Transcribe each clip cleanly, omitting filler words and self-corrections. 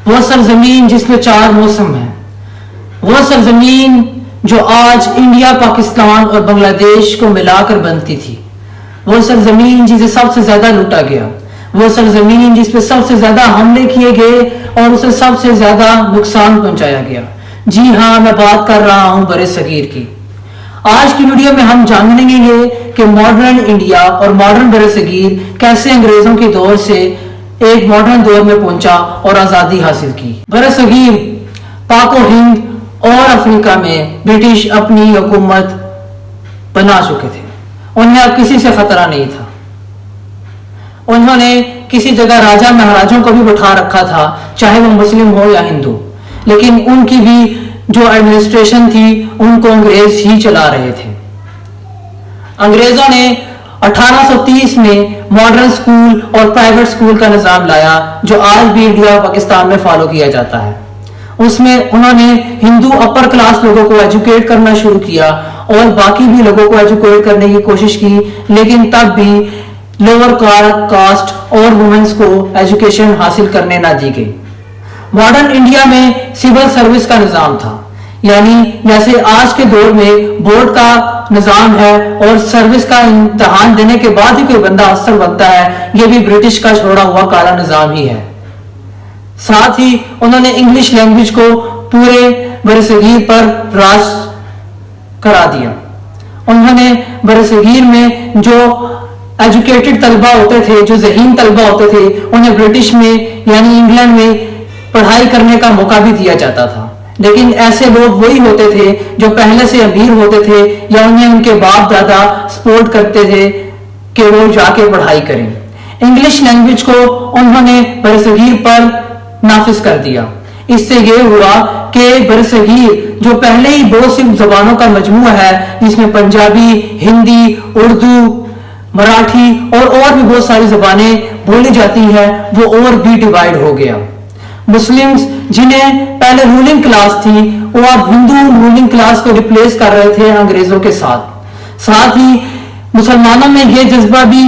وہ سرزمین جس میں 4 موسم ہیں، وہ سرزمین جو آج انڈیا، پاکستان اور بنگلہ دیش کو ملا کر بنتی تھی، وہ سرزمین جسے سب سے زیادہ لوٹا گیا، وہ سرزمین جس پہ سب سے زیادہ حملے کیے گئے اور اسے سب سے زیادہ نقصان پہنچایا گیا۔ جی ہاں، میں بات کر رہا ہوں بر صغیر کی۔ آج کی ویڈیو میں ہم جانیں گے کہ ماڈرن انڈیا اور ماڈرن بر صغیر کیسے انگریزوں کے دور سے ایک ماڈرن دور میں پہنچا اور آزادی حاصل کی۔ بر صغیر، پاک و ہند اور افریقہ میں برٹش اپنی حکومت بنا چکے تھے، انہیں اب کسی سے خطرہ نہیں تھا۔ انہوں نے کسی جگہ راجہ مہاراجوں کو بھی بٹھا رکھا تھا، چاہے وہ مسلم ہو یا ہندو، لیکن ان کی بھی جو ایڈمنسٹریشن تھی ان کو انگریز ہی چلا رہے تھے۔ انگریزوں نے 1830 میں ماڈرن سکول اور پرائیویٹ سکول کا نظام لایا جو آج بھی انڈیا اور پاکستان میں فالو کیا جاتا ہے۔ اس میں انہوں نے ہندو اپر کلاس لوگوں کو ایجوکیٹ کرنا شروع کیا اور باقی بھی لوگوں کو ایجوکیٹ کرنے کی کوشش کی، لیکن تب بھی لوور کاسٹ اور وومنس کو ایجوکیشن حاصل کرنے نہ دی گئی۔ ماڈرن انڈیا میں سول سروس کا نظام تھا، یعنی جیسے آج کے دور میں بورڈ کا نظام ہے اور سروس کا امتحان دینے کے بعد ہی کوئی بندہ افسر بنتا ہے، یہ بھی برٹش کا چھوڑا ہوا کالا نظام ہی ہے۔ ساتھ ہی انہوں نے انگلش لینگویج کو پورے برصغیر پر راج کرا دیا۔ انہوں نے برصغیر میں جو ایجوکیٹڈ طلبہ ہوتے تھے، جو ذہین طلبہ ہوتے تھے، انہیں برٹش میں یعنی انگلینڈ میں پڑھائی کرنے کا موقع بھی دیا جاتا تھا، لیکن ایسے لوگ وہی ہوتے تھے جو پہلے سے امیر ہوتے تھے یا انہیں ان کے باپ دادا سپورٹ کرتے تھے کہ وہ جا کے پڑھائی کریں۔ انگلش لینگویج کو انہوں نے برصغیر پر نافذ کر دیا۔ اس سے یہ ہوا کہ برصغیر جو پہلے ہی بہت سی زبانوں کا مجموعہ ہے، جس میں پنجابی، ہندی، اردو، مراٹھی اور بھی بہت ساری زبانیں بولی جاتی ہیں، وہ اور بھی ڈیوائیڈ ہو گیا۔ مسلمز جنہیں پہلے رولنگ کلاس تھی، وہ اب ہندو رولنگ کلاس کو ریپلیس کر رہے تھے انگریزوں کے ساتھ ہی مسلمانوں میں یہ جذبہ بھی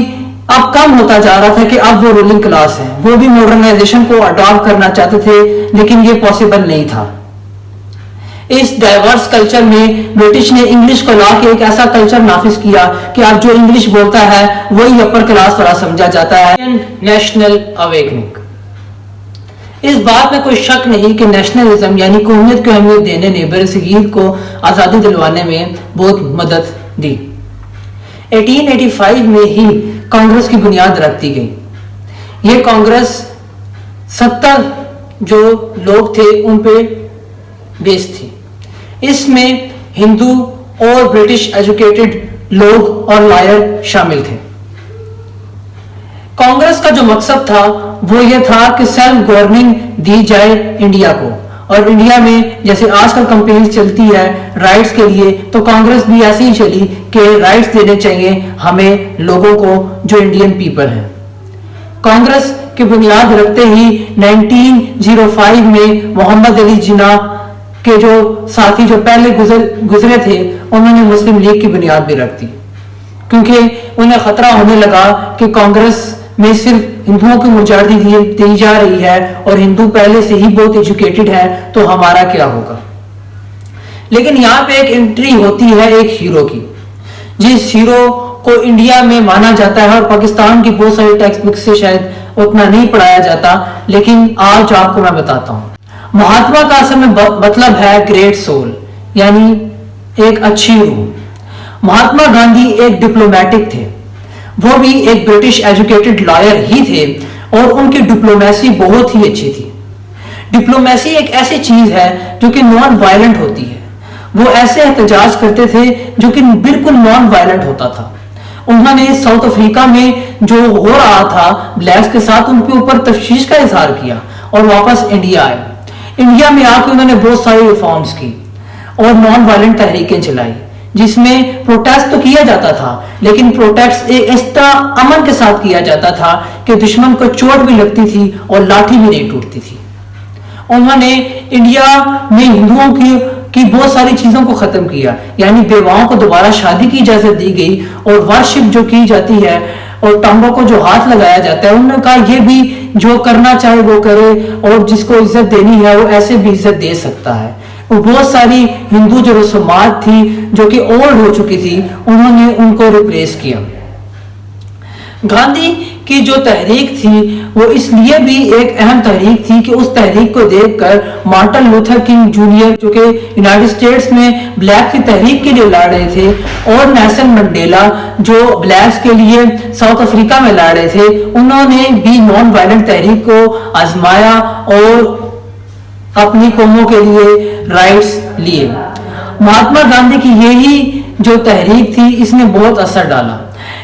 اب کم ہوتا جا رہا تھا کہ اب وہ رولنگ کلاس ہے، وہ بھی ماڈرنائزیشن کو اڈاپٹ کرنا چاہتے تھے، لیکن یہ پاسبل نہیں تھا۔ اس ڈائیورس کلچر میں برٹش نے انگلش کو لا کے ایک ایسا کلچر نافذ کیا کہ اب جو انگلش بولتا ہے وہی اپر کلاس والا سمجھا جاتا ہے۔ نیشنل اویکننگ، اس بات میں کوئی شک نہیں کہ نیشنلزم یعنی قومیت کو اہمیت دینے نے برصغیر کو آزادی دلوانے میں بہت مدد دی۔ 1885 میں ہی کانگریس کی بنیاد رکھ دی گئی۔ یہ کانگریس 70 جو لوگ تھے ان پہ بیس تھی۔ اس میں ہندو اور برٹش ایجوکیٹڈ لوگ اور لائر شامل تھے۔ کانگریس کا جو مقصد تھا وہ یہ تھا کہ سیلف گورننگ دی جائے انڈیا کو، اور انڈیا میں جیسے آج کل کمپینز چلتی ہے رائٹس کے لیے، تو کانگریس بھی ایسے ہی چلی کہ رائٹس دینے چاہیے ہمیں لوگوں کو جو انڈین پیپل ہیں۔ کانگریس کی بنیاد رکھتے ہی 1905 میں محمد علی جناح کے جو ساتھی جو پہلے گزرے تھے، انہوں نے مسلم لیگ کی بنیاد بھی رکھ دی، کیونکہ انہیں خطرہ ہونے لگا کہ کانگریس میں صرف ہندوؤں کی میجورٹی دی جا رہی ہے اور ہندو پہلے سے ہی بہت ایجوکیٹڈ ہے، تو ہمارا کیا ہوگا۔ لیکن یہاں پہ ایک انٹری ہوتی ہے ایک ہیرو کی، جس ہیرو کو انڈیا میں مانا جاتا ہے اور پاکستان کی بہت ساری ٹیکسٹ بک سے شاید اتنا نہیں پڑھایا جاتا، لیکن آج آپ کو میں بتاتا ہوں۔ مہاتما کا اصل میں مطلب ہے گریٹ سول، یعنی ایک اچھی روح۔ مہاتما گاندھی ایک ڈپلومیٹک تھے، وہ بھی ایک برٹش ایجوکیٹڈ لائر ہی تھے، اور ان کی ڈپلومیسی بہت ہی اچھی تھی۔ ڈپلومیسی ایک ایسی چیز ہے جو کہ نان وائلنٹ ہوتی ہے۔ وہ ایسے احتجاج کرتے تھے جو کہ بالکل نان وائلنٹ ہوتا تھا۔ انہوں نے ساؤتھ افریقہ میں جو ہو رہا تھا بلیکس کے ساتھ، ان کے اوپر تشویش کا اظہار کیا اور واپس انڈیا آئے۔ انڈیا میں آ کے انہوں نے بہت ساری ریفارمز کی اور نان وائلنٹ تحریکیں چلائی، جس میں پروٹیسٹ تو کیا جاتا تھا، لیکن پروٹیسٹ اس طرح امن کے ساتھ کیا جاتا تھا کہ دشمن کو چوٹ بھی لگتی تھی اور لاٹھی بھی نہیں ٹوٹتی تھی۔ انہوں نے انڈیا میں ہندوؤں کی بہت ساری چیزوں کو ختم کیا، یعنی بیواؤں کو دوبارہ شادی کی اجازت دی گئی، اور ورشپ جو کی جاتی ہے اور ٹانگوں کو جو ہاتھ لگایا جاتا ہے، انہوں نے کہا یہ بھی جو کرنا چاہے وہ کرے اور جس کو عزت دینی ہے وہ ایسے بھی عزت دے سکتا ہے. وہ بہت ساری ہندو جو رسومات تھی جو کہ اولڈ ہو چکی تھی انہوں نے ان کو ریپلیس کیا. گاندھی کی جو تحریک تھی وہ اس لیے بھی ایک اہم تحریک تھی کہ اس تحریک کو دیکھ کر مارٹن لوتھر کنگ جونیئر جو کہ یونائٹڈ اسٹیٹس میں بلیک کی تحریک کے لیے لڑ رہے تھے اور نیلسن منڈیلا جو بلیکس کے لیے ساؤتھ افریقہ میں لڑ رہے تھے انہوں نے بھی نان وائلنٹ تحریک کو آزمایا اور اپنی قوموں کے لیے رائٹس لیے. مہاتما گاندھی کی یہی جو تحریک تھی اس نے بہت اثر ڈالا.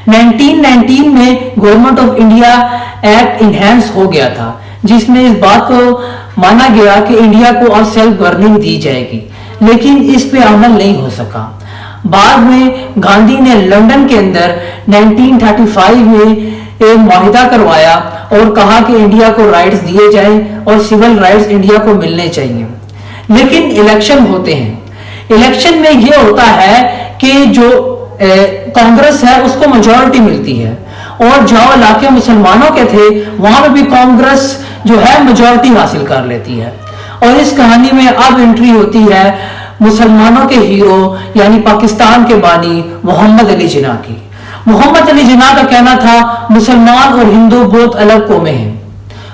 1919 میں government of India act enhance ہو گیا تھا جس میں اس بات کو مانا گیا کہ انڈیا کو اب سیلف گورننگ دی جائے گی, لیکن اس پہ عمل نہیں ہو سکا. بعد میں گاندھی نے لندن کے اندر 1935 میں ایک معاہدہ کروایا اور کہا کہ انڈیا کو رائٹس دیے جائیں اور سول رائٹس انڈیا کو ملنے چاہیے. لیکن الیکشن ہوتے ہیں, الیکشن میں یہ ہوتا ہے کہ جو کانگریس ہے اس کو میجورٹی ملتی ہے اور جو علاقے مسلمانوں کے تھے وہاں پہ بھی کانگریس جو ہے میجورٹی حاصل کر لیتی ہے. اور اس کہانی میں اب انٹری ہوتی ہے مسلمانوں کے ہیرو یعنی پاکستان کے بانی محمد علی جناح کی. محمد علی جناح کا کہنا تھا مسلمان اور ہندو بہت الگ قومیں ہیں,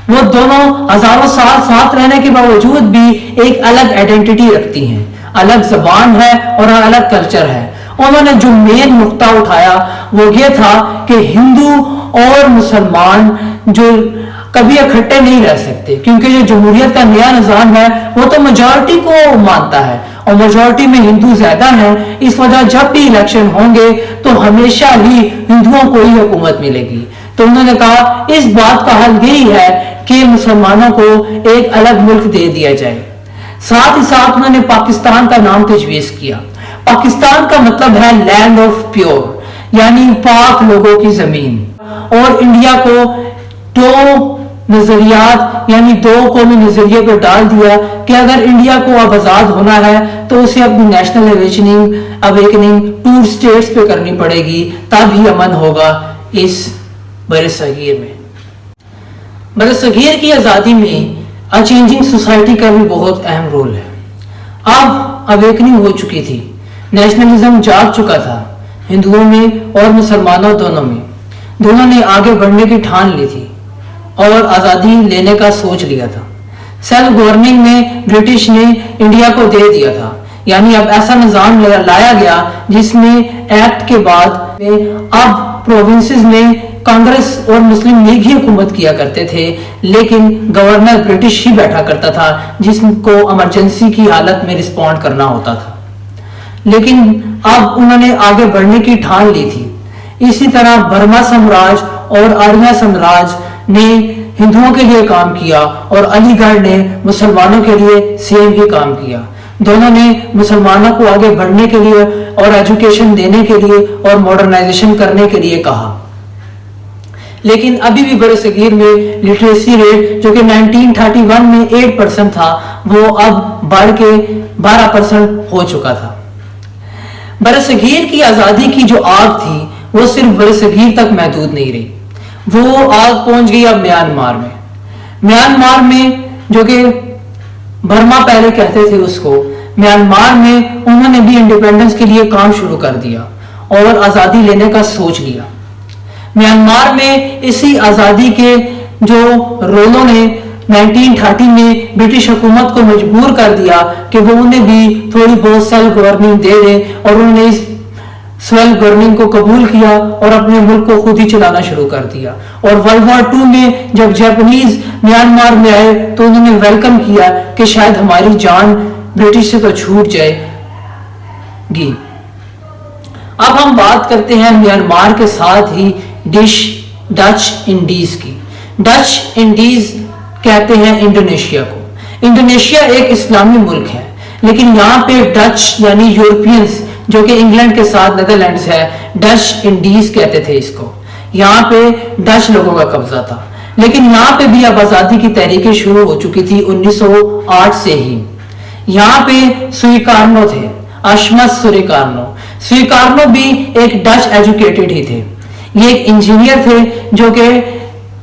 وہ دونوں ہزاروں سال ساتھ رہنے کے باوجود بھی ایک الگ آئیڈینٹی رکھتی ہیں, الگ زبان ہے اور الگ کلچر ہے. انہوں نے جو مین نقطہ اٹھایا وہ یہ تھا کہ ہندو اور مسلمان جو کبھی اکٹھے نہیں رہ سکتے کیونکہ جو جمہوریت کا نیا نظام ہے وہ تو میجورٹی کو مانتا ہے اور میجورٹی میں ہندو زیادہ ہیں, اس وجہ جب بھی الیکشن ہوں گے تو ہمیشہ ہی ہندوؤں کو ہی حکومت ملے گی. تو انہوں نے کہا اس بات کا حل یہی ہے کہ مسلمانوں کو ایک الگ ملک دے دیا جائے. ساتھ ہی ساتھ انہوں نے پاکستان کا نام تجویز کیا. پاکستان کا مطلب ہے لینڈ آف پیور یعنی پاک لوگوں کی زمین, اور انڈیا کو دو نظریات یعنی دو قومی نظریے پہ ڈال دیا کہ اگر انڈیا کو اب آزاد ہونا ہے تو اسے اپنی نیشنل اویکننگ 2 اسٹیٹس پہ کرنی پڑے گی, تب ہی امن ہوگا اس برصغیر میں. برصغیر کی آزادی میں چینجنگ سوسائٹی کا بھی بہت اہم رول ہے. اب اویکننگ ہو چکی تھی, نیشنلزم جاگ چکا تھا ہندوؤں میں اور مسلمانوں دونوں میں. دونوں نے آگے بڑھنے کی ٹھان لی تھی اور آزادی لینے کا سوچ لیا تھا. سیلف گورننگ میں برٹش نے انڈیا کو دے دیا تھا, یعنی اب ایسا نظام لایا گیا جس میں ایکٹ کے بعد اب پروونسز میں کانگریس اور مسلم لیگ ہی حکومت کیا کرتے تھے, لیکن گورنر برٹش ہی بیٹھا کرتا تھا جس کو ایمرجنسی کی حالت میں رسپونڈ کرنا ہوتا تھا. لیکن اب انہوں نے آگے بڑھنے کی ٹھان لی تھی. اسی طرح برما سامراج اور آریہ سامراج نے ہندوؤں کے لیے کام کیا اور علی گڑھ نے مسلمانوں کے لیے سیم ہی کام کیا. دونوں نے مسلمانوں کو آگے بڑھنے کے لیے اور ایجوکیشن دینے کے لیے اور ماڈرنائزیشن کرنے کے لیے کہا. لیکن ابھی بھی برصغیر میں لٹریسی ریٹ جو کہ 1931 میں 8% تھا وہ اب بڑھ کے 12% ہو چکا تھا. برصغیر کی آزادی کی جو آگ تھی وہ صرف برصغیر تک محدود نہیں رہی, وہ آگ پہنچ گئی اب میانمار میں. میانمار میں جو کہ برما پہلے کہتے تھے اس کو, میانمار میں انہوں نے بھی انڈیپینڈنس کے لیے کام شروع کر دیا اور آزادی لینے کا سوچ لیا. میانمار میں اسی آزادی کے جو رولوں نے 1930 میں برٹش حکومت کو مجبور کر دیا کہ وہ انہیں بھی تھوڑی بہت سیلف گورننگ دے دیں, اور انہوں نے اس سیلف گورننگ کو قبول کیا اور اپنے ملک کو خود ہی چلانا شروع کر دیا. اور ورلڈ وار 2 میں جب جاپنیز میانمار میں آئے تو انہوں نے ویلکم کیا کہ شاید ہماری جان برٹش سے تو چھوٹ جائے گی. اب ہم بات کرتے ہیں میانمار کے ساتھ ہی ڈچ انڈیز کی. ڈچ انڈیز کہتے ہیں انڈونیشیا کو. انڈونیشیا ایک اسلامی ملک ہے, لیکن یہاں پہ ڈچ یعنی یورپینز جو کہ انگلینڈ کے ساتھ نیدرلینڈز ہے, ڈچ انڈیز کہتے تھے اس کو. یہاں پہ ڈچ لوگوں کا قبضہ تھا, لیکن یہاں پہ بھی اب آزادی کی تحریکیں شروع ہو چکی تھی 1908 سے ہی. یہاں پہ سویکارنو تھے, اشمس سویکارنو بھی ایک ڈچ ایجوکیٹڈ ہی تھے. یہ ایک انجینئر تھے جو کہ